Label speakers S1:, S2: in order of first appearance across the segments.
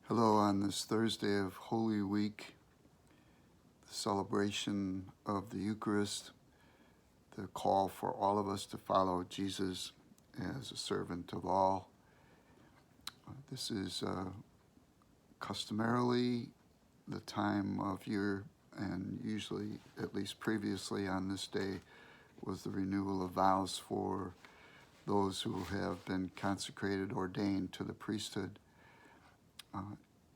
S1: Hello, on this Thursday of Holy Week, the celebration of the Eucharist, the call for all of us to follow Jesus as a servant of all. This is customarily the time of year, and usually, at least previously on this day, was the renewal of vows for those who have been consecrated, ordained to the priesthood.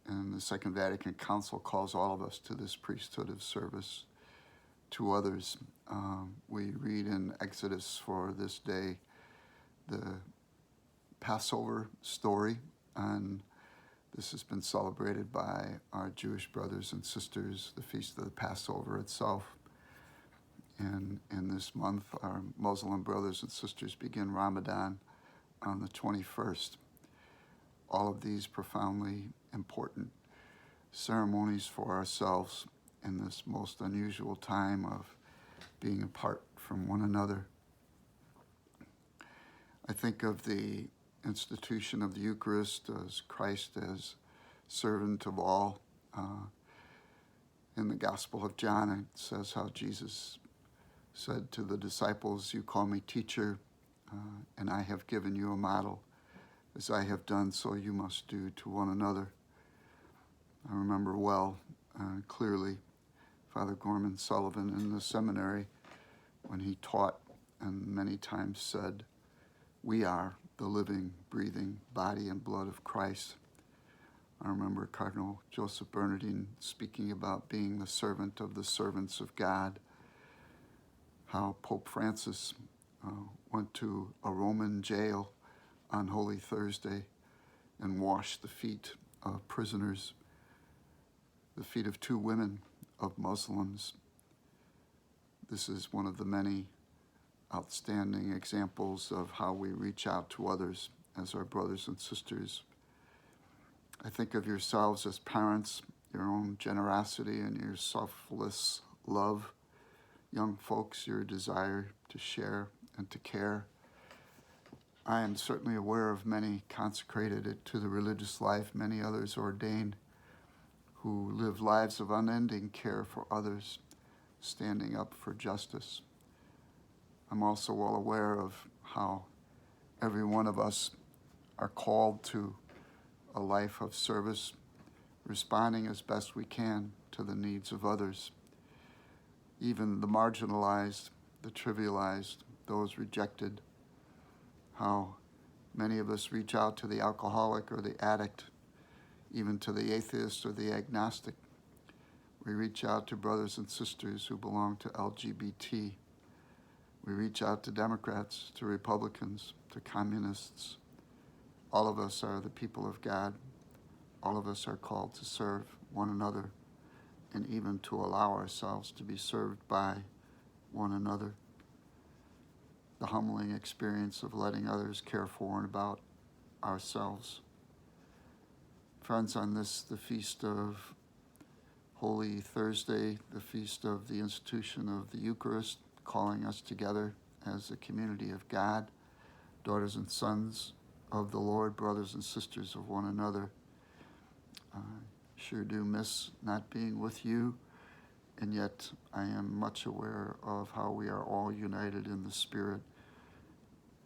S1: And the Second Vatican Council calls all of us to this priesthood of service to others. We read in Exodus for this day the Passover story, and this has been celebrated by our Jewish brothers and sisters, the Feast of the Passover itself. And in this month, our Muslim brothers and sisters begin Ramadan on the 21st. All of these profoundly important ceremonies for ourselves in this most unusual time of being apart from one another. I think of the institution of the Eucharist as Christ as servant of all. In the Gospel of John, it says how Jesus said to the disciples, "You call me teacher, and I have given you a model. As I have done, so you must do to one another." I remember well, clearly, Father Gorman Sullivan in the seminary when he taught and many times said, "We are the living, breathing body and blood of Christ." I remember Cardinal Joseph Bernardine speaking about being the servant of the servants of God, how Pope Francis went to a Roman jail on Holy Thursday and washed the feet of prisoners, the feet of two women of Muslims. This is one of the many outstanding examples of how we reach out to others as our brothers and sisters. I think of yourselves as parents, your own generosity and your selfless love. Young folks, your desire to share and to care. I am certainly aware of many consecrated to the religious life, many others ordained, who live lives of unending care for others, standing up for justice. I'm also well aware of how every one of us are called to a life of service, responding as best we can to the needs of others, even the marginalized, the trivialized, those rejected. How many of us reach out to the alcoholic or the addict, even to the atheist or the agnostic. We reach out to brothers and sisters who belong to LGBT. We reach out to Democrats, to Republicans, to communists. All of us are the people of God. All of us are called to serve one another and even to allow ourselves to be served by one another. The humbling experience of letting others care for and about ourselves. Friends, on this, the feast of Holy Thursday, the feast of the institution of the Eucharist, calling us together as a community of God, daughters and sons of the Lord, brothers and sisters of one another. I sure do miss not being with you, and yet I am much aware of how we are all united in the Spirit.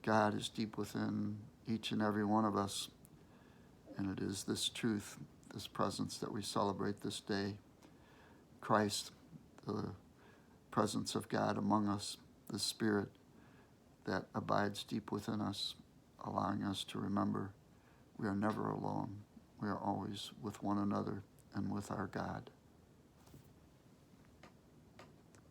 S1: God is deep within each and every one of us, and it is this truth, this presence that we celebrate this day. Christ, the presence of God among us, the Spirit that abides deep within us, allowing us to remember we are never alone. We are always with one another and with our God.